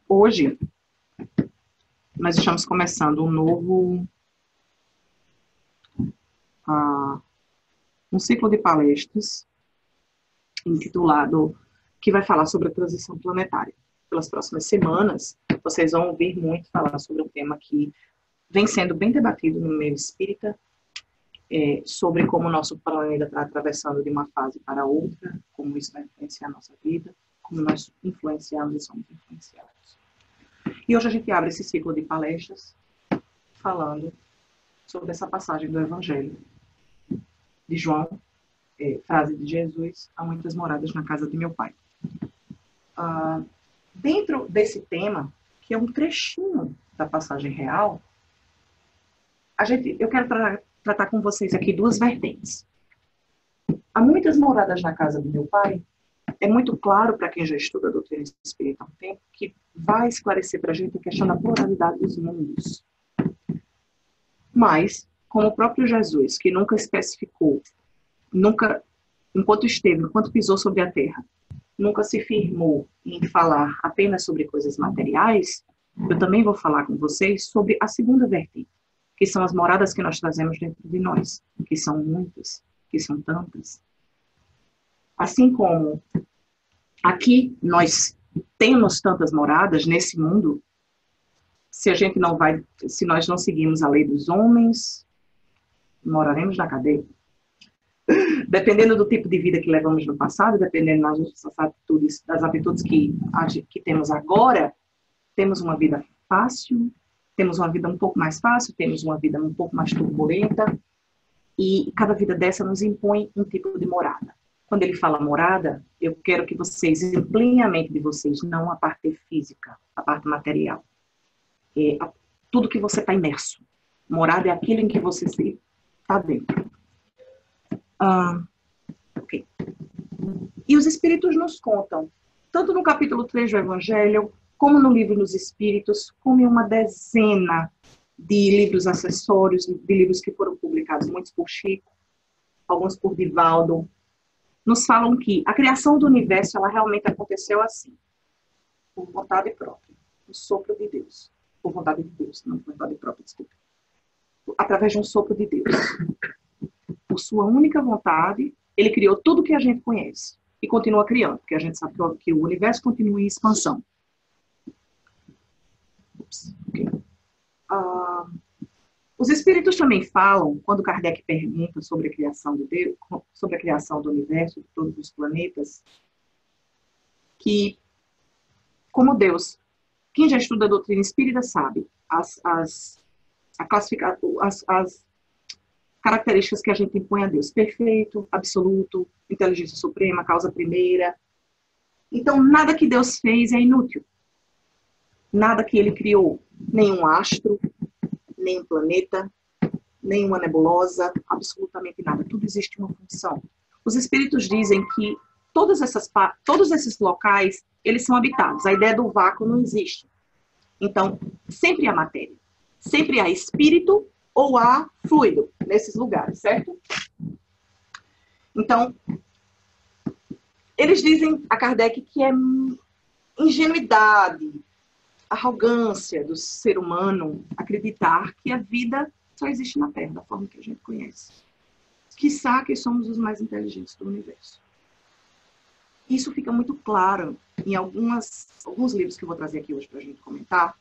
Hoje, nós estamos começando um novo um ciclo de palestras intitulado, que vai falar sobre a transição planetária. Pelas próximas semanas, vocês vão ouvir muito falar sobre um tema que vem sendo bem debatido no meio espírita, sobre como o nosso planeta está atravessando de uma fase para outra, como isso vai influenciar a nossa vida, como nós influenciamos e somos influenciados. E hoje a gente abre esse ciclo de palestras falando sobre essa passagem do Evangelho de João, frase de Jesus: há muitas moradas na casa de meu Pai. Dentro desse tema, que é um trechinho da passagem real, eu quero tratar com vocês aqui duas vertentes. Há muitas moradas na casa do meu Pai. É muito claro para quem já estuda a doutrina espírita há um tempo que vai esclarecer para a gente a questão da pluralidade dos mundos. Mas, como o próprio Jesus, que nunca especificou, enquanto pisou sobre a terra, nunca se firmou em falar apenas sobre coisas materiais, eu também vou falar com vocês sobre a segunda vertente, que são as moradas que nós trazemos dentro de nós, que são muitas, que são tantas. Assim como aqui nós temos tantas moradas nesse mundo, se nós não seguirmos a lei dos homens, moraremos na cadeia. Dependendo do tipo de vida que levamos no passado, dependendo das atitudes que temos agora, temos uma vida fácil, temos uma vida um pouco mais fácil, temos uma vida um pouco mais turbulenta, e cada vida dessa nos impõe um tipo de morada. Quando ele fala morada, eu quero que vocês ampliem a mente de vocês, não a parte física, a parte material. Tudo que você está imerso. Morada é aquilo em que você está dentro. Ok. E os Espíritos nos contam, tanto no capítulo 3 do Evangelho, como no livro dos Espíritos, como em uma dezena de livros acessórios, de livros que foram publicados, muitos por Chico, alguns por Divaldo, nos falam que a criação do universo, ela realmente aconteceu assim, por vontade própria, o sopro de Deus. Por vontade de Deus, não por vontade própria, desculpa. Através de um sopro de Deus. Por sua única vontade, ele criou tudo que a gente conhece. E continua criando, porque a gente sabe que o universo continua em expansão. Okay. Os Espíritos também falam, quando Kardec pergunta sobre a criação de Deus, sobre a criação do universo, de todos os planetas, que, como Deus, quem já estuda a doutrina espírita sabe, as características que a gente impõe a Deus: perfeito, absoluto, inteligência suprema, causa primeira. Então, nada que Deus fez é inútil. Nada que ele criou, nenhum astro, nem um planeta, nem uma nebulosa, absolutamente nada. Tudo existe uma função. Os Espíritos dizem que todos esses locais, eles são habitados. A ideia do vácuo não existe. Então, sempre há matéria. Sempre há espírito ou há fluido nesses lugares, certo? Então, eles dizem a Kardec que é ingenuidade, arrogância do ser humano acreditar que a vida só existe na Terra, da forma que a gente conhece. Quiçá que somos os mais inteligentes do universo. Isso fica muito claro em alguns livros que eu vou trazer aqui hoje para a gente comentar,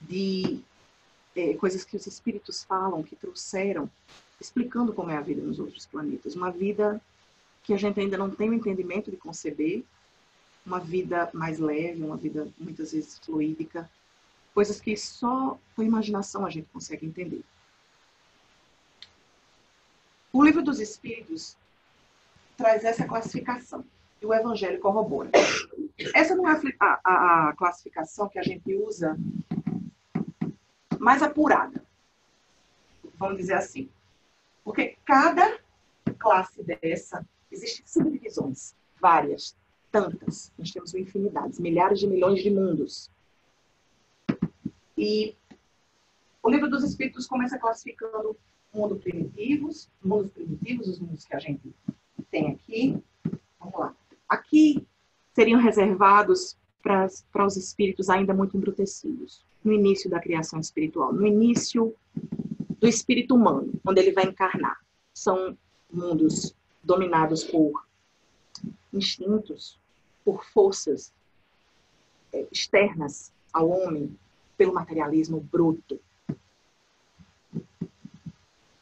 de coisas que os Espíritos falam, que trouxeram, explicando como é a vida nos outros planetas. Uma vida que a gente ainda não tem o entendimento de conceber, uma vida mais leve, uma vida muitas vezes fluídica, coisas que só com a imaginação a gente consegue entender. O Livro dos Espíritos traz essa classificação, e o Evangelho corrobora. Essa não é a classificação que a gente usa mais apurada, vamos dizer assim. Porque cada classe dessa, existem subdivisões, várias, tantas. Nós temos infinidades, milhares de milhões de mundos. E o Livro dos Espíritos começa classificando mundos primitivos, os mundos que a gente tem aqui. Vamos lá. Aqui seriam reservados para os espíritos ainda muito embrutecidos, no início da criação espiritual, no início do espírito humano, onde ele vai encarnar. São mundos dominados por instintos, por forças externas ao homem, pelo materialismo bruto.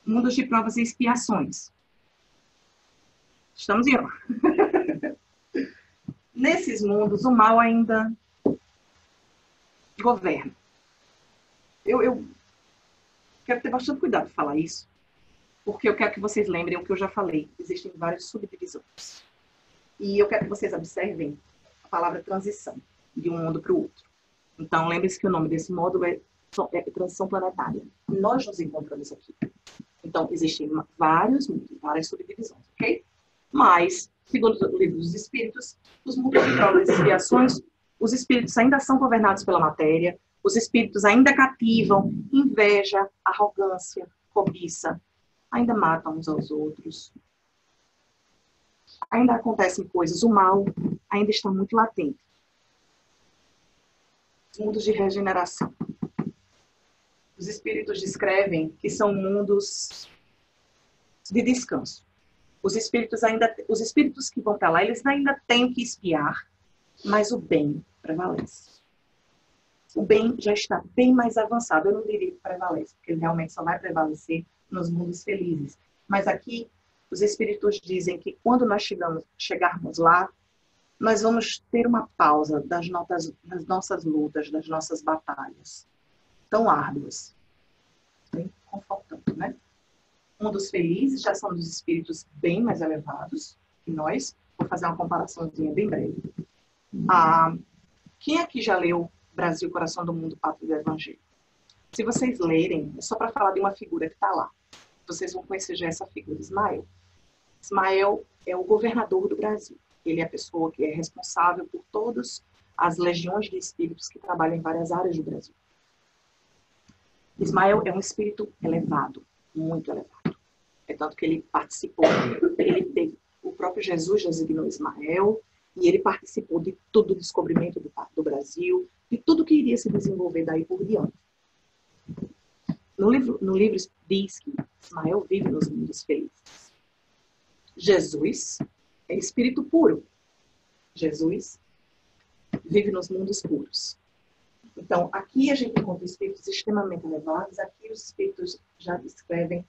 Mundos de provas e expiações. Estamos em... Nesses mundos, o mal ainda governa. Eu quero ter bastante cuidado de falar isso, porque eu quero que vocês lembrem o que eu já falei. Existem várias subdivisões. E eu quero que vocês observem a palavra transição, de um mundo para o outro. Então, lembre-se que o nome desse módulo é transição planetária. Nós nos encontramos aqui. Então, existem vários mundos, várias subdivisões, ok? Mas, segundo o livro dos Espíritos, os mundos de provas e expiações, os espíritos ainda são governados pela matéria, os espíritos ainda cativam inveja, arrogância, cobiça, ainda matam uns aos outros. Ainda acontecem coisas, o mal ainda está muito latente. Os mundos de regeneração. Os espíritos descrevem que são mundos de descanso. Os espíritos que vão para lá, eles ainda têm que espiar, mas o bem prevalece. O bem já está bem mais avançado. Eu não diria que prevalece, porque ele realmente só vai prevalecer nos mundos felizes. Mas aqui, os espíritos dizem que quando nós chegarmos lá, nós vamos ter uma pausa das nossas lutas, das nossas batalhas. Tão árduas. Bem confortante, né? Mundos felizes já são dos espíritos bem mais elevados que nós. Vou fazer uma comparaçãozinha bem breve. Quem aqui já leu Brasil, Coração do Mundo, Pátria do Evangelho? Se vocês lerem, é só para falar de uma figura que está lá. Vocês vão conhecer já essa figura, Ismael. Ismael é o governador do Brasil. Ele é a pessoa que é responsável por todas as legiões de espíritos que trabalham em várias áreas do Brasil. Ismael é um espírito elevado, muito elevado. É tanto que ele participou, o próprio Jesus designou Ismael, e ele participou de todo o descobrimento do Brasil, de tudo que iria se desenvolver daí por diante. No livro diz que Ismael vive nos mundos felizes. Jesus é espírito puro. Jesus vive nos mundos puros. Então, aqui a gente encontra espíritos extremamente elevados. Aqui os espíritos já descrevem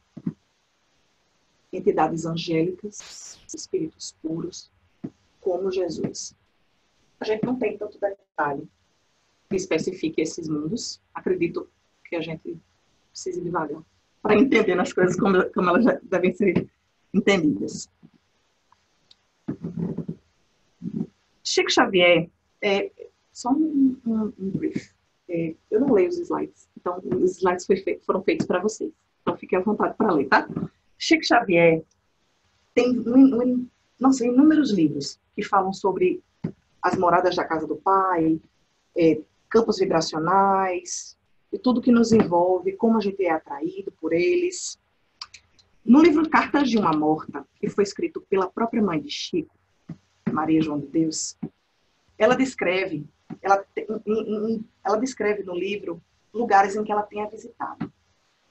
entidades angélicas, espíritos puros, como Jesus. A gente não tem tanto detalhe que especifique esses mundos. Acredito que a gente precisa ir devagar para entender as coisas como elas já devem ser entendidas. Chico Xavier, só um brief. Eu não leio os slides, então os slides foram feitos para vocês. Então fiquem à vontade para ler, tá? Chico Xavier tem inúmeros livros que falam sobre as moradas da casa do Pai, campos vibracionais, e tudo que nos envolve, como a gente é atraído por eles. No livro Cartas de uma Morta, que foi escrito pela própria mãe de Chico, Maria João de Deus, ela descreve no livro lugares em que ela tenha visitado.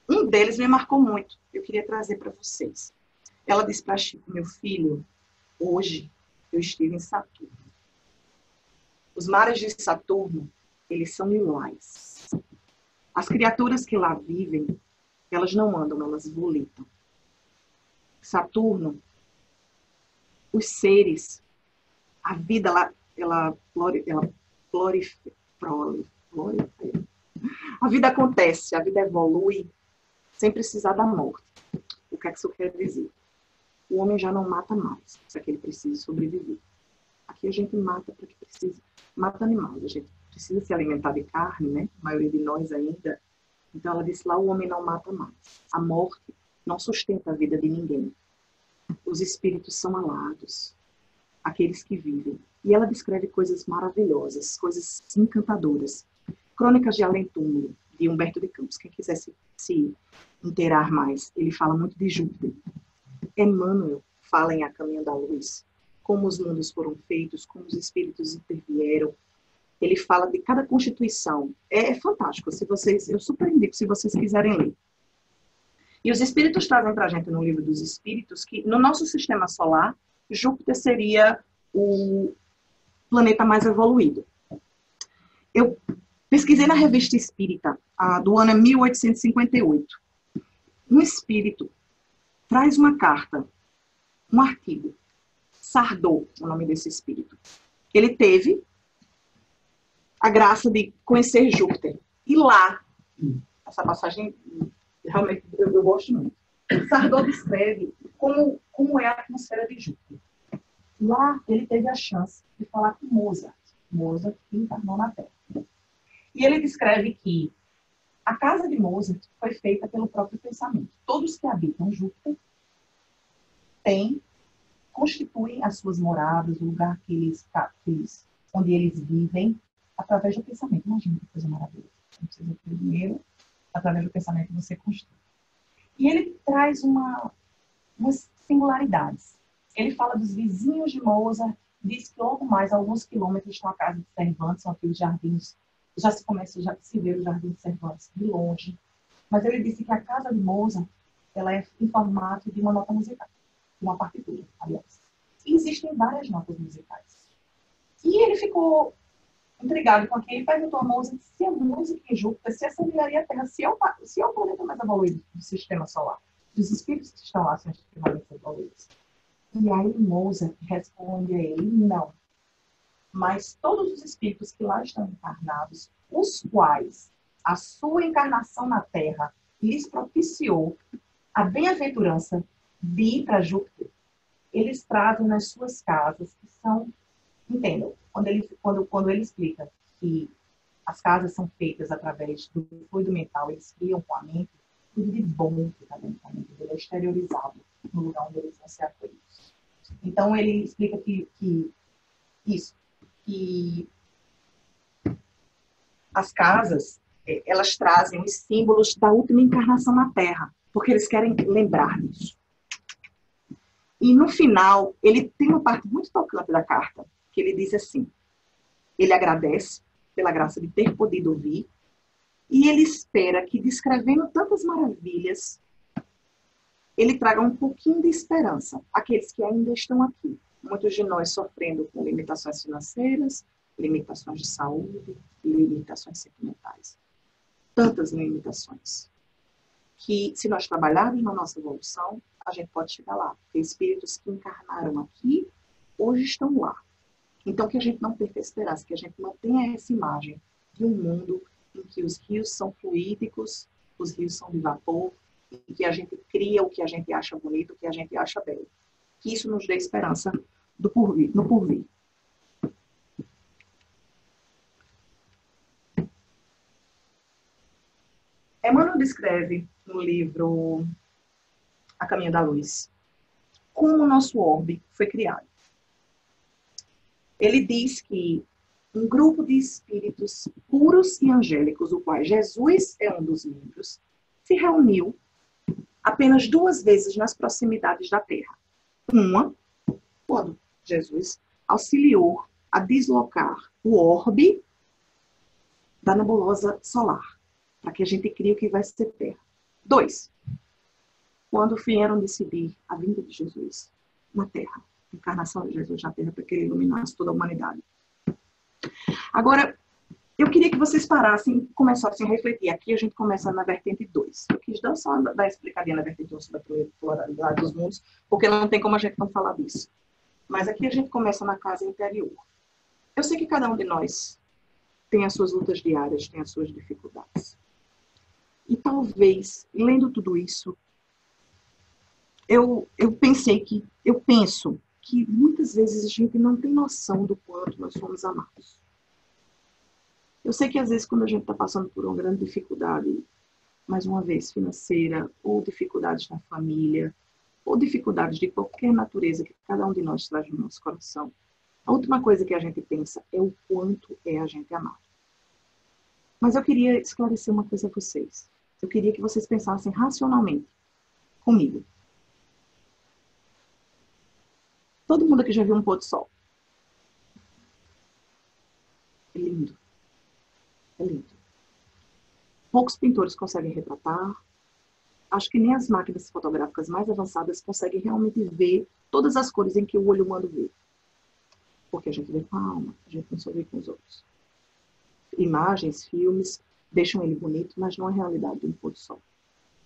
Um deles me marcou muito, eu queria trazer para vocês. Ela disse para Chico: meu filho, hoje eu estive em Saturno. Os mares de Saturno, eles são lilás. As criaturas que lá vivem, elas não andam, elas volitam. Saturno, os seres, a vida lá, ela a vida acontece, a vida evolui sem precisar da morte. O que é que isso quer dizer? O homem já não mata mais, para que ele precise sobreviver. Aqui a gente mata para que precise. Mata animais, a gente precisa se alimentar de carne, né? A maioria de nós ainda. Então ela disse lá, o homem não mata mais. A morte não sustenta a vida de ninguém. Os espíritos são alados, aqueles que vivem. E ela descreve coisas maravilhosas, coisas encantadoras. Crônicas de Além-Túmulo, de Humberto de Campos. Quem quiser se inteirar mais, ele fala muito de Júpiter. Emmanuel fala em A Caminho da Luz, como os mundos foram feitos, como os espíritos intervieram. ele fala de cada constituição. É fantástico, eu super indico se vocês quiserem ler. E os espíritos trazem para a gente no livro dos espíritos que no nosso sistema solar, Júpiter seria o planeta mais evoluído. Eu pesquisei na Revista Espírita, do ano 1858. Um espírito traz uma carta, um artigo, Sardô, o nome desse espírito. Ele teve a graça de conhecer Júpiter. E lá, essa passagem, realmente, eu gosto muito. Sardô descreve como é a atmosfera de Júpiter. Lá, ele teve a chance de falar com Mozart. Mozart encarnou na Terra. E ele descreve que a casa de Mozart foi feita pelo próprio pensamento. Todos que habitam Júpiter constituem as suas moradas, o lugar onde eles vivem, através do pensamento. Imagina que coisa maravilhosa. Não precisa ter dinheiro, através do pensamento você constrói. E ele traz umas singularidades. Ele fala dos vizinhos de Mozart, diz que logo mais, alguns quilômetros, estão a casa de Cervantes, são aqueles jardins, já se vê o jardim de Cervantes de longe. Mas ele disse que a casa de Mozart, ela é em formato de uma nota musical, uma partitura, aliás. E existem várias notas musicais. E ele ficou intrigado com aquilo e perguntou a Mozart se a música em Júpiter se assemelharia à Terra, se é o planeta mais evoluído do sistema solar. Os espíritos que estão lá são extremamente evoluídos. E aí Mozart responde a ele, não. Mas todos os espíritos que lá estão encarnados, os quais a sua encarnação na Terra lhes propiciou a bem-aventurança de ir para Júpiter, eles trazem nas suas casas, que são, entendam, quando ele explica que as casas são feitas através do fluido mental, eles criam com a mente, tudo de bom que está dentro da mente dele é exteriorizado no lugar onde eles vão ser acolhidos. Então, ele explica que as casas, elas trazem os símbolos da última encarnação na Terra, porque eles querem lembrar disso. E no final, ele tem uma parte muito tocante da carta, que ele diz assim, ele agradece pela graça de ter podido ouvir, e ele espera que, descrevendo tantas maravilhas, ele traga um pouquinho de esperança àqueles que ainda estão aqui. Muitos de nós sofrendo com limitações financeiras, limitações de saúde, limitações sentimentais. Tantas limitações. Que, se nós trabalharmos na nossa evolução, a gente pode chegar lá. Porque espíritos que encarnaram aqui, hoje estão lá. Então, que a gente não perca a esperança, que a gente mantenha essa imagem de um mundo em que os rios são fluídicos, os rios são de vapor, em que a gente cria o que a gente acha bonito, o que a gente acha belo. Que isso nos dê esperança no porvir. Emmanuel descreve no livro A Caminho da Luz como o nosso orbe foi criado. Ele diz que um grupo de espíritos puros e angélicos, o qual Jesus é um dos membros, se reuniu apenas 2 vezes nas proximidades da Terra. Uma, quando Jesus auxiliou a deslocar o orbe da nebulosa solar, para que a gente crie o que vai ser Terra. 2, quando vieram decidir a vinda de Jesus na Terra, a encarnação de Jesus na Terra, para que ele iluminasse toda a humanidade. Agora, eu queria que vocês parassem e começassem a refletir. Aqui a gente começa na vertente 2. Eu quis só dar explicadinha na vertente 1 sobre a pluralidade dos mundos, porque não tem como a gente não falar disso. Mas aqui a gente começa na casa interior. Eu sei que cada um de nós tem as suas lutas diárias, tem as suas dificuldades. E talvez, lendo tudo isso, eu penso que muitas vezes a gente não tem noção do quanto nós somos amados. Eu sei que às vezes quando a gente está passando por uma grande dificuldade, mais uma vez financeira, ou dificuldades na família, ou dificuldades de qualquer natureza que cada um de nós traz no nosso coração, a última coisa que a gente pensa é o quanto é a gente amado. Mas eu queria esclarecer uma coisa a vocês. Eu queria que vocês pensassem racionalmente comigo. Todo mundo aqui já viu um pôr do sol? É lindo. É lindo. Poucos pintores conseguem retratar. Acho que nem as máquinas fotográficas mais avançadas conseguem realmente ver todas as cores em que o olho humano vê. Porque a gente vê com a alma, a gente não só vê com os olhos. Imagens, filmes, deixam ele bonito, mas não a realidade de um pôr do sol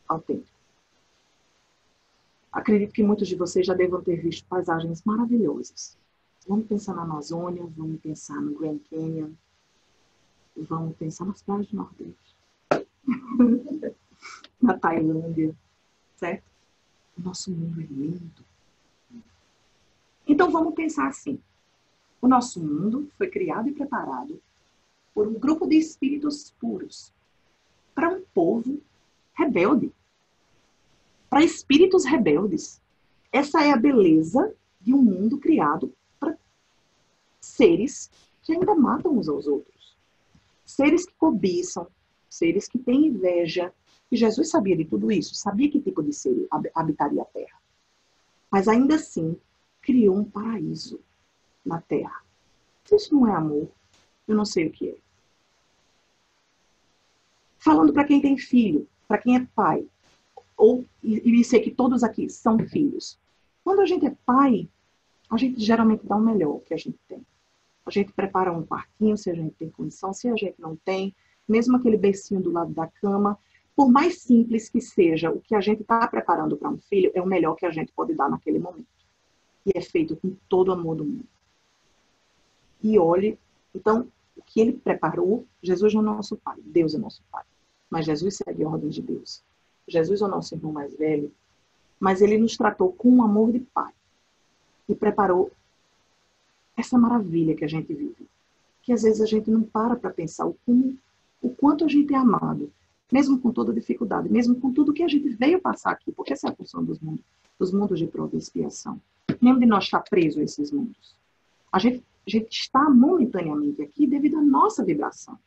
autêntico. Acredito que muitos de vocês já devam ter visto paisagens maravilhosas. Vamos pensar na Amazônia, vamos pensar no Grand Canyon, vamos pensar nas praias do Nordeste, na Tailândia, certo? O nosso mundo é lindo. Então vamos pensar assim. O nosso mundo foi criado e preparado por um grupo de espíritos puros para um povo rebelde, para espíritos rebeldes. Essa é a beleza de um mundo criado para seres que ainda matam uns aos outros. Seres que cobiçam, seres que têm inveja. E Jesus sabia de tudo isso, sabia que tipo de ser habitaria a Terra. Mas ainda assim, criou um paraíso na Terra. Se isso não é amor, eu não sei o que é. Falando para quem tem filho, para quem é pai, e sei que todos aqui são filhos. Quando a gente é pai, a gente geralmente dá o melhor que a gente tem. A gente prepara um quartinho, se a gente tem condição, se a gente não tem, mesmo aquele bercinho do lado da cama, por mais simples que seja, o que a gente está preparando para um filho é o melhor que a gente pode dar naquele momento. E é feito com todo o amor do mundo. E olhe, então, o que ele preparou, Jesus é o nosso pai, Deus é nosso pai. Mas Jesus segue a ordem de Deus. Jesus é o nosso irmão mais velho, mas ele nos tratou com um amor de pai. E preparou essa maravilha que a gente vive. Que às vezes a gente não para pensar o quanto a gente é amado. Mesmo com toda dificuldade, mesmo com tudo que a gente veio passar aqui. Porque essa é a função dos mundos de prova e expiação. Nenhum de nós está preso a esses mundos. A gente está momentaneamente aqui devido à nossa vibração.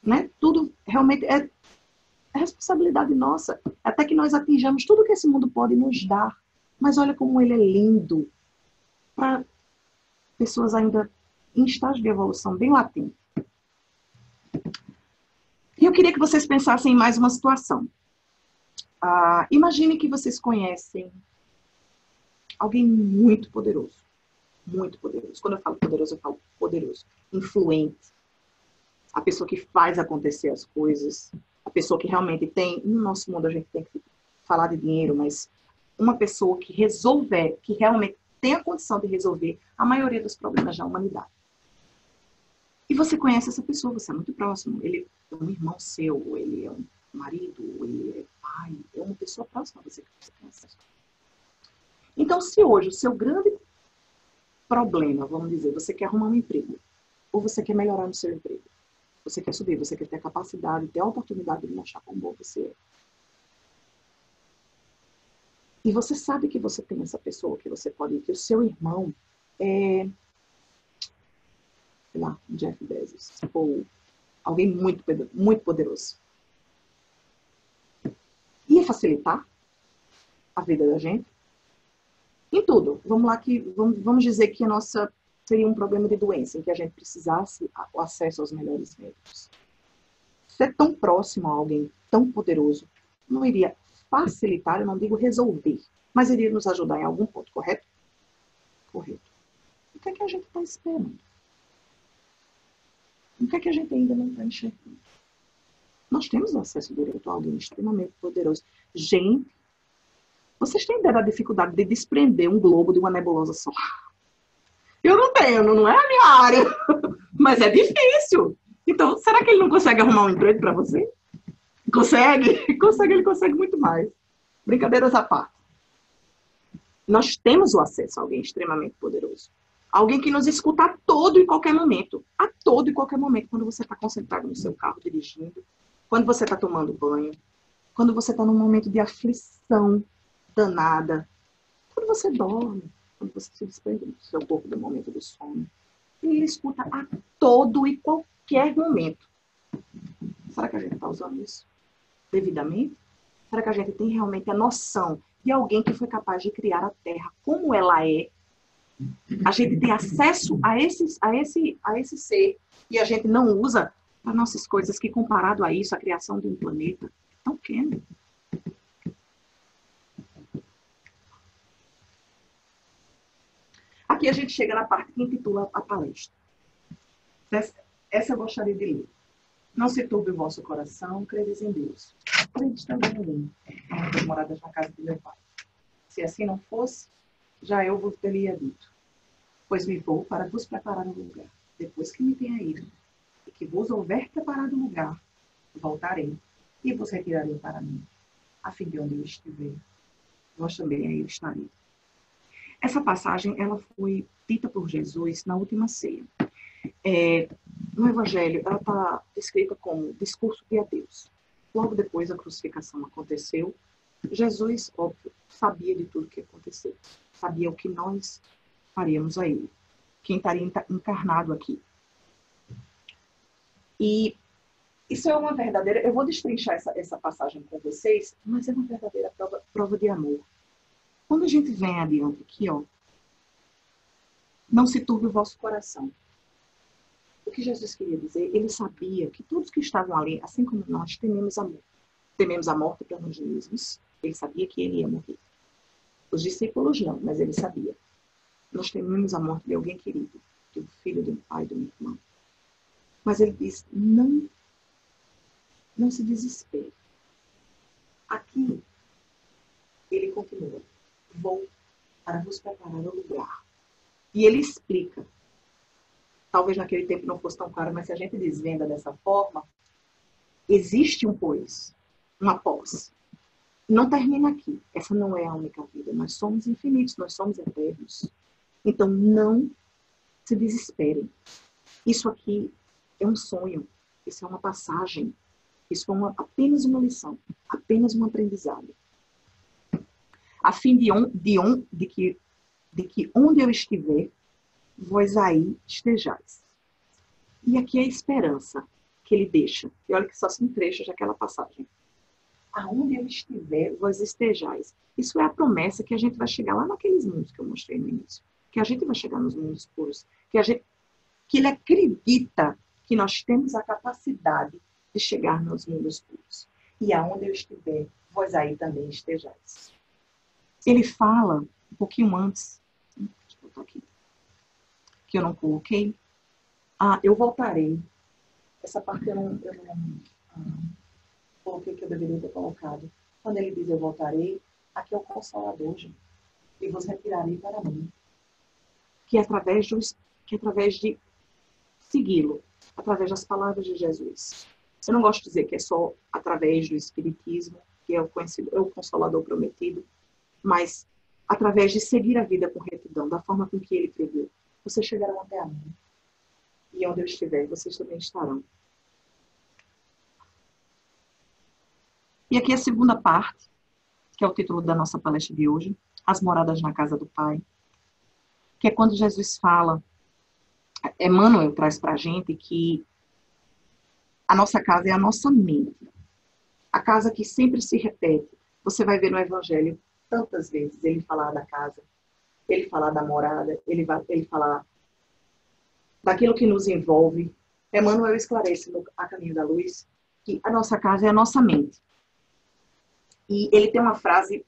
Né? Tudo realmente é responsabilidade nossa. Até que nós atinjamos tudo que esse mundo pode nos dar. Mas olha como ele é lindo. Para pessoas ainda em estágio de evolução bem latente. E eu queria que vocês pensassem em mais uma situação. Imagine que vocês conhecem alguém muito poderoso. Muito poderoso. Quando eu falo poderoso. Influente. A pessoa que faz acontecer as coisas. A pessoa que realmente tem... No nosso mundo a gente tem que falar de dinheiro, mas uma pessoa que resolver, que realmente tem a condição de resolver a maioria dos problemas da humanidade. E você conhece essa pessoa, você é muito próximo. Ele é um irmão seu, ou ele é um marido, ou ele é pai, é uma pessoa próxima a você que você conhece. Então, se hoje o seu grande problema, vamos dizer, você quer arrumar um emprego, ou você quer melhorar no seu emprego, você quer subir, você quer ter a capacidade, ter a oportunidade de mostrar quão bom você é. E você sabe que você tem essa pessoa, que você pode ir, que o seu irmão é, sei lá, Jeff Bezos, ou alguém muito poderoso. Ia facilitar a vida da gente? Em tudo. Vamos lá que vamos dizer que a nossa seria um problema de doença, em que a gente precisasse o acesso aos melhores médicos. Ser tão próximo a alguém tão poderoso não iria facilitar, eu não digo resolver, mas iria nos ajudar em algum ponto, correto? Correto. O que é que a gente está esperando? O que é que a gente ainda não está enxergando? Nós temos acesso direto a alguém extremamente poderoso. Gente, vocês têm ideia da dificuldade de desprender um globo de uma nebulosa solar? Eu não tenho, não é a minha área. Mas é difícil. Então, será que ele não consegue arrumar um emprego para você? Consegue? Consegue, ele consegue muito mais. Brincadeiras à parte. Nós temos o acesso a alguém extremamente poderoso. Alguém que nos escuta a todo e qualquer momento. A todo e qualquer momento. Quando você está concentrado no seu carro dirigindo. Quando você está tomando banho. Quando você está num momento de aflição danada. Quando você dorme. Quando você se desprende do seu corpo do momento do sono. Ele escuta a todo e qualquer momento. Será que a gente está usando isso devidamente? Será que a gente tem realmente a noção de alguém que foi capaz de criar a Terra como ela é? A gente tem acesso a esse ser e a gente não usa para nossas coisas que, comparado a isso, a criação de um planeta, é tão pequeno. Aqui a gente chega na parte que intitula a palestra. Essa eu gostaria de ler. Não se turbe o vosso coração, credes em Deus. Credes também em mim. Há muitas moradas na casa de meu pai. Se assim não fosse, já eu vos teria dito. Pois me vou para vos preparar um lugar. Depois que me tenha ido, e que vos houver preparado um lugar, voltarei e vos retirarei para mim, a fim de onde eu estiver, vós também aí estarei. Essa passagem, ela foi dita por Jesus na última ceia. No Evangelho, ela está descrita como discurso de adeus. Logo depois da crucificação aconteceu, Jesus, óbvio, sabia de tudo que ia acontecer. Sabia o que nós faríamos a ele. Quem estaria encarnado aqui. E isso é uma verdadeira... Eu vou destrinchar essa passagem com vocês, mas é uma verdadeira prova de amor. Quando a gente vem adiante aqui, ó, não se turbe o vosso coração. O que Jesus queria dizer, ele sabia que todos que estavam ali, assim como nós, tememos a morte. Tememos a morte para nós mesmos. Ele sabia que ele ia morrer. Os discípulos não, mas ele sabia. Nós tememos a morte de alguém querido, de um filho, de um pai, de um irmão. Mas ele diz, não se desespere. Aqui, ele continua, vou para vos preparar um lugar. E ele explica. Talvez naquele tempo não fosse tão claro, mas se a gente desvenda dessa forma, existe um pois, um após. Não termina aqui. Essa não é a única vida. Nós somos infinitos, nós somos eternos. Então, não se desesperem. Isso aqui é um sonho. Isso é uma passagem. Isso é apenas uma lição. Apenas um aprendizado. A fim de que onde eu estiver, vós aí estejais. E aqui é a esperança que ele deixa. E olha que só são trechos daquela passagem. Aonde eu estiver, vós estejais. Isso é a promessa que a gente vai chegar lá naqueles mundos que eu mostrei no início. Que a gente vai chegar nos mundos puros. Que ele acredita que nós temos a capacidade de chegar nos mundos puros. E aonde eu estiver, vós aí também estejais. Ele fala um pouquinho antes, deixa eu botar aqui, que eu não coloquei. Eu voltarei. Essa parte eu não coloquei que eu deveria ter colocado. Quando ele diz eu voltarei, aqui é o Consolador, gente. E vos retirarei para mim. Que é através de segui-lo, através das palavras de Jesus. Eu não gosto de dizer que é só através do Espiritismo, que é o Consolador prometido, mas através de seguir a vida com retidão, da forma com que ele previu. Vocês chegarão até a mim. E onde eu estiver, vocês também estarão. E aqui a segunda parte, que é o título da nossa palestra de hoje, As Moradas na Casa do Pai, que é quando Jesus fala, Emmanuel traz para a gente que a nossa casa é a nossa mente. A casa que sempre se repete. Você vai ver no Evangelho tantas vezes ele falar da casa, ele falar da morada, ele falar daquilo que nos envolve. Emmanuel esclarece no A Caminho da Luz que a nossa casa é a nossa mente. E ele tem uma frase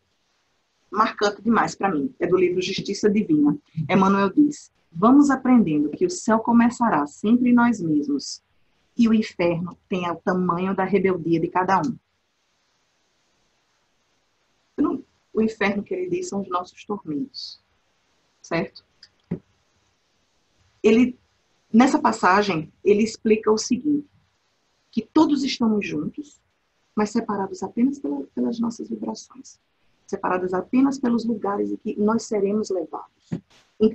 marcante demais para mim. É do livro Justiça Divina. Emmanuel diz, vamos aprendendo que o céu começará sempre em nós mesmos e o inferno tem o tamanho da rebeldia de cada um. O inferno que ele diz são os nossos tormentos. Certo? Nessa passagem, ele explica o seguinte, que todos estamos juntos, mas separados apenas pelas nossas vibrações. Separados apenas pelos lugares em que nós seremos levados.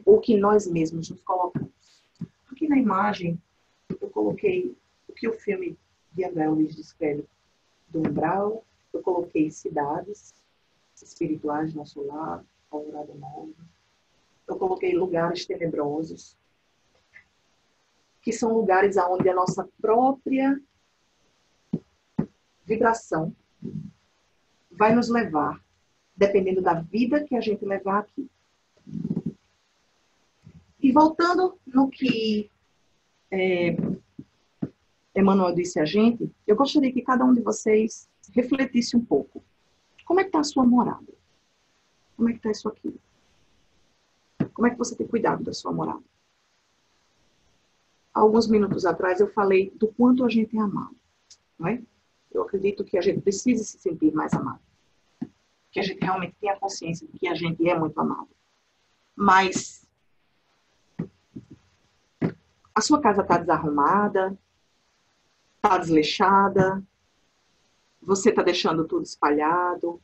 Ou que nós mesmos nos colocamos. Aqui na imagem, eu coloquei o que o filme de André Luiz descreve do umbral. Eu coloquei cidades espirituais, nosso lar, Alvorada Nova. Eu coloquei lugares tenebrosos, que são lugares onde a nossa própria vibração vai nos levar, dependendo da vida que a gente levar aqui. E voltando no que Emmanuel disse a gente, eu gostaria que cada um de vocês refletisse um pouco. Como é que está a sua morada? Como é que está isso aqui? Como é que você tem cuidado da sua morada? Há alguns minutos atrás eu falei do quanto a gente é amado, não é? Eu acredito que a gente precisa se sentir mais amado. Que a gente realmente tenha consciência de que a gente é muito amado. Mas a sua casa está desarrumada, está desleixada, você está deixando tudo espalhado,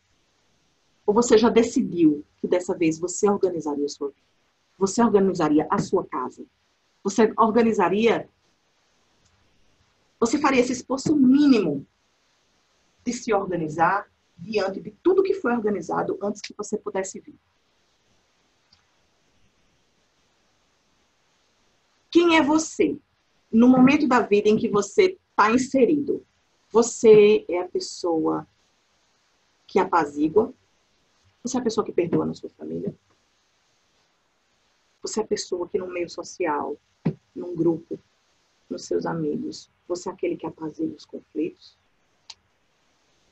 ou você já decidiu que dessa vez você organizaria a sua vida? Você organizaria a sua casa? Você organizaria, você faria esse esforço mínimo de se organizar diante de tudo que foi organizado antes que você pudesse vir? Quem é você? No momento da vida em que você está inserido, você é a pessoa que apazigua? Você é a pessoa que perdoa na sua família? Você é a pessoa que no meio social, num grupo, nos seus amigos, você é aquele que apazigua os conflitos?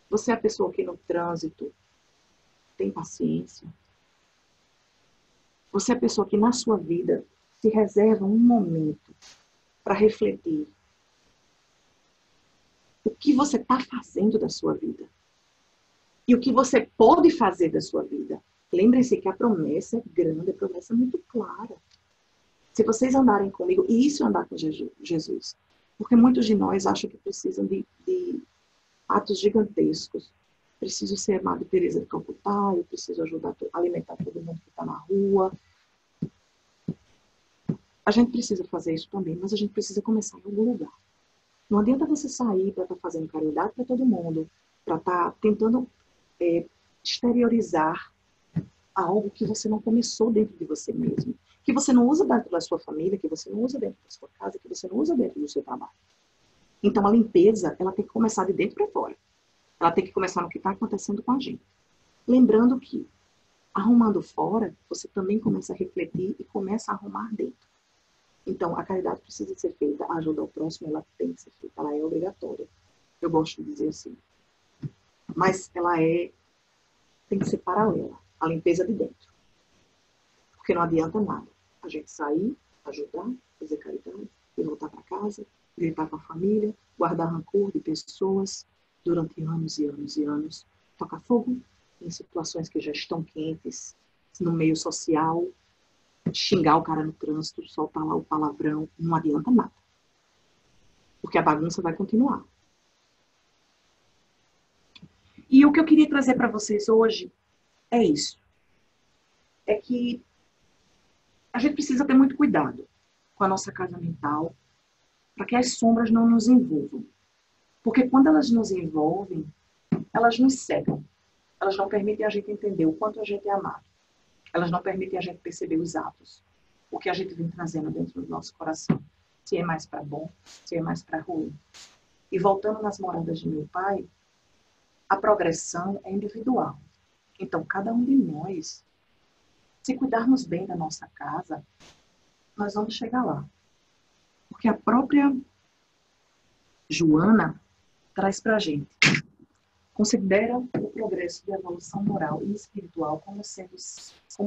Você é a pessoa que no trânsito tem paciência? Você é a pessoa que na sua vida se reserva um momento para refletir o que você está fazendo da sua vida e o que você pode fazer da sua vida? Lembrem-se que a promessa é grande, a promessa é muito clara. Se vocês andarem comigo, e isso é andar com Jesus, porque muitos de nós acham que precisam de atos gigantescos. Preciso ser amado Teresa de Calcutá, eu preciso ajudar a alimentar todo mundo que está na rua. A gente precisa fazer isso também, mas a gente precisa começar em algum lugar. Não adianta você sair para estar fazendo caridade para todo mundo, para estar tentando exteriorizar algo que você não começou dentro de você mesmo, que você não usa dentro da sua família, que você não usa dentro da sua casa, que você não usa dentro do seu trabalho. Então a limpeza, ela tem que começar de dentro para fora. Ela tem que começar no que está acontecendo com a gente. Lembrando que, arrumando fora, você também começa a refletir e começa a arrumar dentro. Então, a caridade precisa ser feita, a ajuda ao próximo, ela tem que ser feita, ela é obrigatória. Eu gosto de dizer assim. Mas ela tem que ser paralela, a limpeza de dentro. Porque não adianta nada a gente sair, ajudar, fazer caridade, e voltar para casa, gritar com a família, guardar rancor de pessoas durante anos e anos e anos, tocar fogo em situações que já estão quentes, no meio social, xingar o cara no trânsito, soltar lá o palavrão, não adianta nada. Porque a bagunça vai continuar. E o que eu queria trazer para vocês hoje é isso. É que a gente precisa ter muito cuidado com a nossa casa mental para que as sombras não nos envolvam. Porque quando elas nos envolvem, elas nos cegam. Elas não permitem a gente entender o quanto a gente é amado. Elas não permitem a gente perceber os atos. O que a gente vem trazendo dentro do nosso coração. Se é mais para bom, se é mais para ruim. E voltando nas moradas de meu pai, a progressão é individual. Então, cada um de nós, se cuidarmos bem da nossa casa, nós vamos chegar lá. Porque a própria Joana traz para a gente. Considera o progresso de evolução moral e espiritual como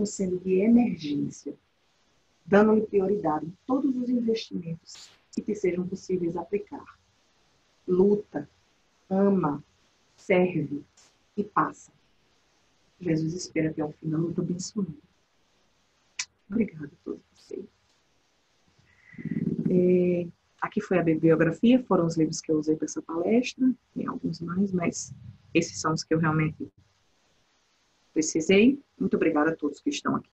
sendo de emergência, dando-lhe prioridade em todos os investimentos que te sejam possíveis aplicar. Luta, ama, serve e passa. Jesus espera até o fim da luta abençoando. Obrigada a todos vocês. Aqui foi a bibliografia, foram os livros que eu usei para essa palestra, tem alguns mais, mas esses são os que eu realmente precisei. Muito obrigada a todos que estão aqui.